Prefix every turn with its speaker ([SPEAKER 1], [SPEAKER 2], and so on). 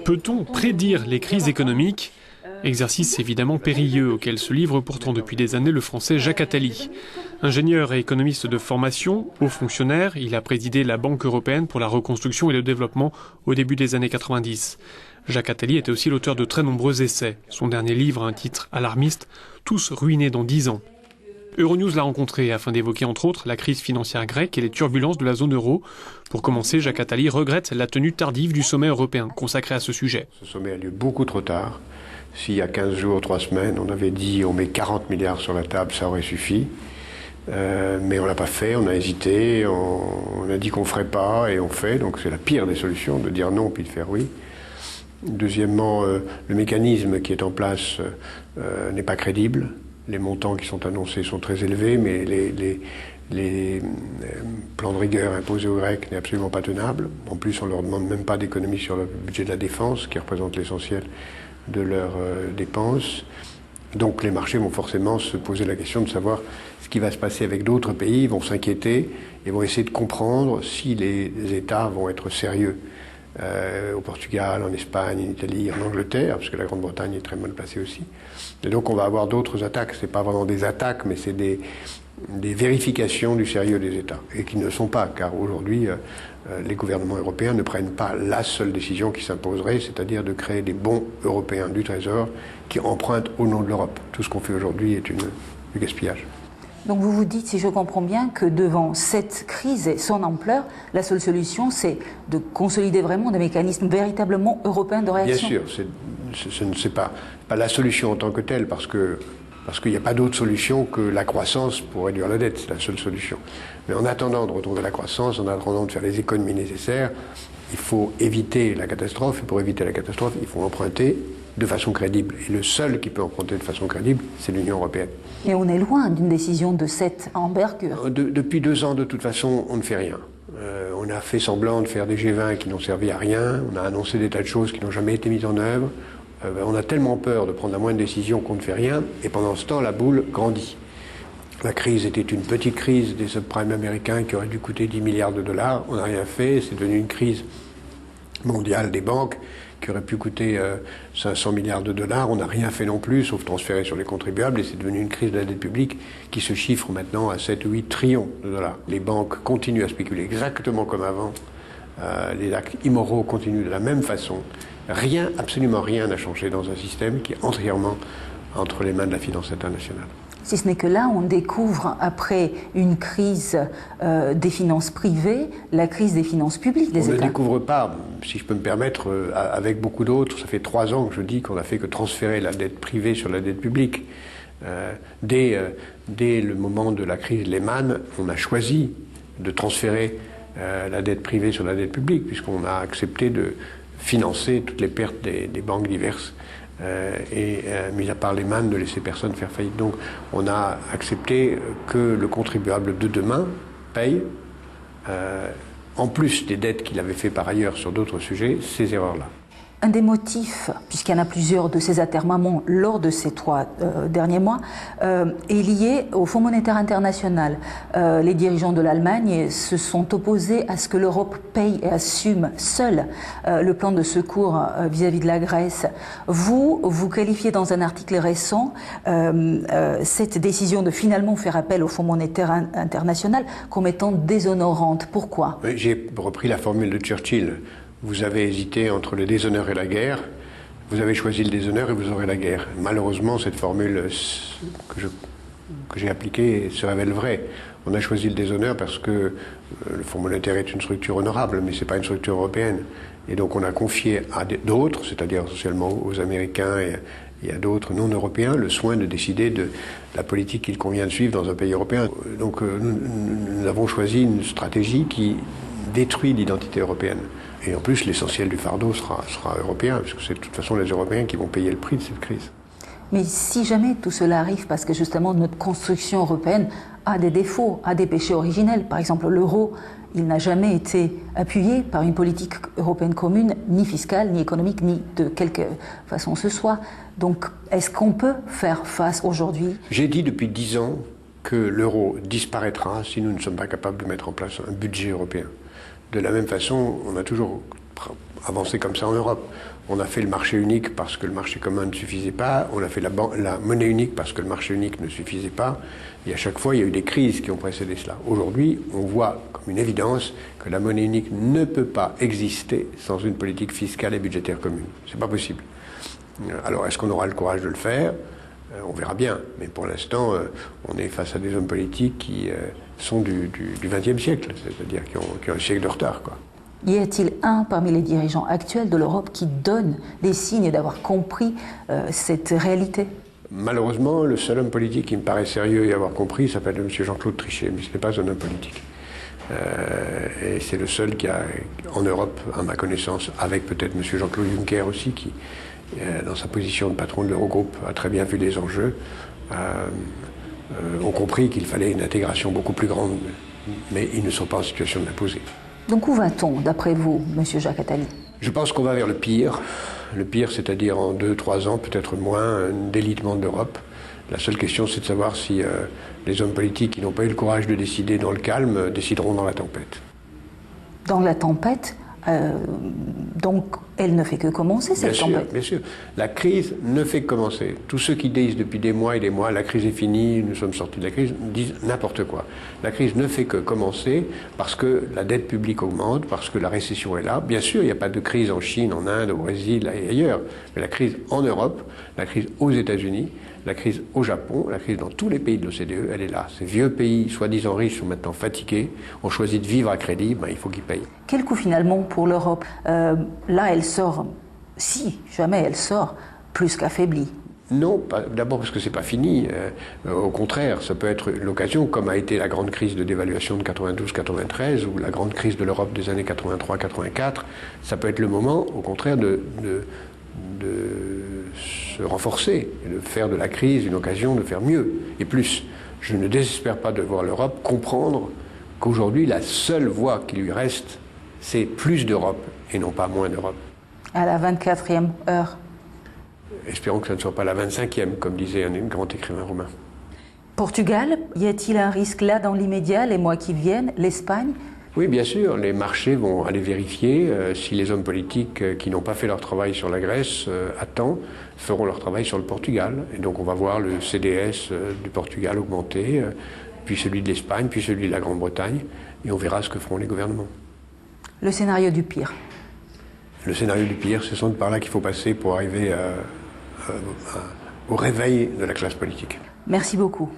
[SPEAKER 1] Peut-on prédire les crises économiques ? Exercice évidemment périlleux auquel se livre pourtant depuis des années le français Jacques Attali. Ingénieur et économiste de formation, haut fonctionnaire, il a présidé la Banque européenne pour la reconstruction et le développement au début des années 90. Jacques Attali était aussi l'auteur de très nombreux essais. Son dernier livre a un titre alarmiste, « Tous ruinés dans 10 ans ». Euronews l'a rencontré afin d'évoquer entre autres la crise financière grecque et les turbulences de la zone euro. Pour commencer, Jacques Attali regrette la tenue tardive du sommet européen consacré à ce sujet.
[SPEAKER 2] Ce sommet a lieu beaucoup trop tard. S'il y a 15 jours, 3 semaines, on avait dit on met 40 milliards sur la table, ça aurait suffi. Mais on ne l'a pas fait, on a hésité, on a dit qu'on ne ferait pas et on fait. Donc c'est la pire des solutions de dire non puis de faire oui. Deuxièmement, le mécanisme qui est en place n'est pas crédible. Les montants qui sont annoncés sont très élevés, mais les plans de rigueur imposés aux Grecs n'est absolument pas tenable. En plus, on ne leur demande même pas d'économie sur le budget de la défense, qui représente l'essentiel de leurs dépenses. Donc les marchés vont forcément se poser la question de savoir ce qui va se passer avec d'autres pays. Ils vont s'inquiéter et vont essayer de comprendre si les États vont être sérieux. Au Portugal, en Espagne, en Italie, en Angleterre, parce que la Grande-Bretagne est très mal placée aussi. Et donc on va avoir d'autres attaques. Ce n'est pas vraiment des attaques, mais c'est des vérifications du sérieux des États. Et qui ne sont pas, car aujourd'hui, les gouvernements européens ne prennent pas la seule décision qui s'imposerait, c'est-à-dire de créer des bons européens du Trésor qui empruntent au nom de l'Europe. Tout ce qu'on fait aujourd'hui est du gaspillage.
[SPEAKER 3] Donc vous vous dites, si je comprends bien, que devant cette crise et son ampleur, la seule solution, c'est de consolider vraiment des mécanismes véritablement européens de réaction.
[SPEAKER 2] Bien sûr, c'est pas la solution en tant que telle, parce qu'il n'y a pas d'autre solution que la croissance pour réduire la dette, c'est la seule solution. Mais en attendant de retrouver la croissance, en attendant de faire les économies nécessaires, il faut éviter la catastrophe, et pour éviter la catastrophe, il faut emprunter de façon crédible. Et le seul qui peut emprunter de façon crédible, c'est l'Union européenne.
[SPEAKER 3] Et on est loin d'une décision de cette envergure.
[SPEAKER 2] Depuis 2 ans, de toute façon, on ne fait rien. On a fait semblant de faire des G20 qui n'ont servi à rien, on a annoncé des tas de choses qui n'ont jamais été mises en œuvre. On a tellement peur de prendre la moindre décision qu'on ne fait rien, et pendant ce temps, la boule grandit. La crise était une petite crise des subprimes américains qui aurait dû coûter 10 milliards de dollars. On n'a rien fait, c'est devenu une crise mondiale des banques qui aurait pu coûter 500 milliards de dollars. On n'a rien fait non plus, sauf transférer sur les contribuables, et c'est devenu une crise de la dette publique qui se chiffre maintenant à 7 ou 8 trillions de dollars. Les banques continuent à spéculer exactement comme avant. Les actes immoraux continuent de la même façon. Rien, absolument rien n'a changé dans un système qui est entièrement entre les mains de la finance internationale.
[SPEAKER 3] Si ce n'est que là, on découvre, après une crise des finances privées, la crise des finances publiques des États.
[SPEAKER 2] On ne découvre pas, si je peux me permettre, avec beaucoup d'autres. Ça fait 3 ans que je dis qu'on n'a fait que transférer la dette privée sur la dette publique. Dès le moment de la crise Lehman, on a choisi de transférer la dette privée sur la dette publique, puisqu'on a accepté de financer toutes les pertes des banques diverses. Mis à part Lehman, de laisser personne faire faillite. Donc on a accepté que le contribuable de demain paye, en plus des dettes qu'il avait fait par ailleurs sur d'autres sujets, ces erreurs-là.
[SPEAKER 3] Un des motifs, puisqu'il y en a plusieurs de ces atermoiements lors de ces 3 derniers mois, est lié au Fonds monétaire international. Les dirigeants de l'Allemagne se sont opposés à ce que l'Europe paye et assume seule le plan de secours vis-à-vis de la Grèce. Vous qualifiez dans un article récent cette décision de finalement faire appel au Fonds monétaire international comme étant déshonorante. Pourquoi ?
[SPEAKER 2] J'ai repris la formule de Churchill. Vous avez hésité entre le déshonneur et la guerre. Vous avez choisi le déshonneur et vous aurez la guerre. Malheureusement, cette formule que j'ai appliquée se révèle vraie. On a choisi le déshonneur parce que le Fonds monétaire est une structure honorable, mais ce n'est pas une structure européenne. Et donc on a confié à d'autres, c'est-à-dire essentiellement aux Américains et à d'autres non-européens, le soin de décider de la politique qu'il convient de suivre dans un pays européen. Donc nous avons choisi une stratégie qui détruit l'identité européenne. Et en plus, l'essentiel du fardeau sera européen, puisque c'est de toute façon les Européens qui vont payer le prix de cette crise.
[SPEAKER 3] Mais si jamais tout cela arrive, parce que justement notre construction européenne a des défauts, a des péchés originels, par exemple l'euro, il n'a jamais été appuyé par une politique européenne commune, ni fiscale, ni économique, ni de quelque façon que ce soit. Donc, est-ce qu'on peut faire face aujourd'hui ?
[SPEAKER 2] J'ai dit depuis 10 ans que l'euro disparaîtra si nous ne sommes pas capables de mettre en place un budget européen. De la même façon, on a toujours avancer comme ça en Europe. On a fait le marché unique parce que le marché commun ne suffisait pas. On a fait la monnaie unique parce que le marché unique ne suffisait pas. Et à chaque fois, il y a eu des crises qui ont précédé cela. Aujourd'hui, on voit comme une évidence que la monnaie unique ne peut pas exister sans une politique fiscale et budgétaire commune. C'est pas possible. Alors, est-ce qu'on aura le courage de le faire ? On verra bien. Mais pour l'instant, on est face à des hommes politiques qui sont du XXe siècle, c'est-à-dire qui ont un siècle de retard, quoi.
[SPEAKER 3] Y a-t-il un parmi les dirigeants actuels de l'Europe qui donne des signes d'avoir compris cette réalité ?
[SPEAKER 2] Malheureusement, le seul homme politique qui me paraît sérieux et avoir compris s'appelle M. Jean-Claude Trichet, mais ce n'est pas un homme politique. Et c'est le seul qui a, en Europe, à ma connaissance, avec peut-être M. Jean-Claude Juncker aussi, qui, dans sa position de patron de l'Eurogroupe, a très bien vu les enjeux, ont compris qu'il fallait une intégration beaucoup plus grande, mais ils ne sont pas en situation de l'imposer.
[SPEAKER 3] Donc où va-t-on, d'après vous, M. Jacques Attali ?
[SPEAKER 2] Je pense qu'on va vers le pire. Le pire, c'est-à-dire en 2-3 ans, peut-être moins, un délitement de l'Europe. La seule question, c'est de savoir si les hommes politiques qui n'ont pas eu le courage de décider dans le calme décideront dans la tempête.
[SPEAKER 3] Dans la tempête, donc elle ne fait que commencer, cette tempête.
[SPEAKER 2] Bien sûr. La crise ne fait que commencer. Tous ceux qui disent depuis des mois et des mois, la crise est finie, nous sommes sortis de la crise, disent n'importe quoi. La crise ne fait que commencer parce que la dette publique augmente, parce que la récession est là. Bien sûr, il n'y a pas de crise en Chine, en Inde, au Brésil et ailleurs. Mais la crise en Europe, la crise aux États-Unis, la crise au Japon, la crise dans tous les pays de l'OCDE, elle est là. Ces vieux pays, soi-disant riches, sont maintenant fatigués, ont choisi de vivre à crédit, il faut qu'ils payent.
[SPEAKER 3] Quel coût finalement pour l'Europe ? Là, elle sort, si jamais elle sort, plus qu'affaiblie.
[SPEAKER 2] Non, d'abord parce que c'est pas fini. Au contraire, ça peut être l'occasion, comme a été la grande crise de dévaluation de 92-93 ou la grande crise de l'Europe des années 83-84, ça peut être le moment, au contraire, de se renforcer, et de faire de la crise une occasion de faire mieux et plus. Je ne désespère pas de voir l'Europe comprendre qu'aujourd'hui, la seule voie qui lui reste, c'est plus d'Europe et non pas moins d'Europe.
[SPEAKER 3] À la 24e heure.
[SPEAKER 2] Espérons que ce ne soit pas la 25e, comme disait un grand écrivain romain.
[SPEAKER 3] Portugal, y a-t-il un risque là dans l'immédiat, les mois qui viennent, l'Espagne ?
[SPEAKER 2] Oui, bien sûr, les marchés vont aller vérifier si les hommes politiques qui n'ont pas fait leur travail sur la Grèce à temps feront leur travail sur le Portugal. Et donc on va voir le CDS du Portugal augmenter, puis celui de l'Espagne, puis celui de la Grande-Bretagne, et on verra ce que feront les gouvernements.
[SPEAKER 3] Le scénario du pire.
[SPEAKER 2] Le scénario du pire, c'est sans doute par là qu'il faut passer pour arriver au réveil de la classe politique.
[SPEAKER 3] Merci beaucoup.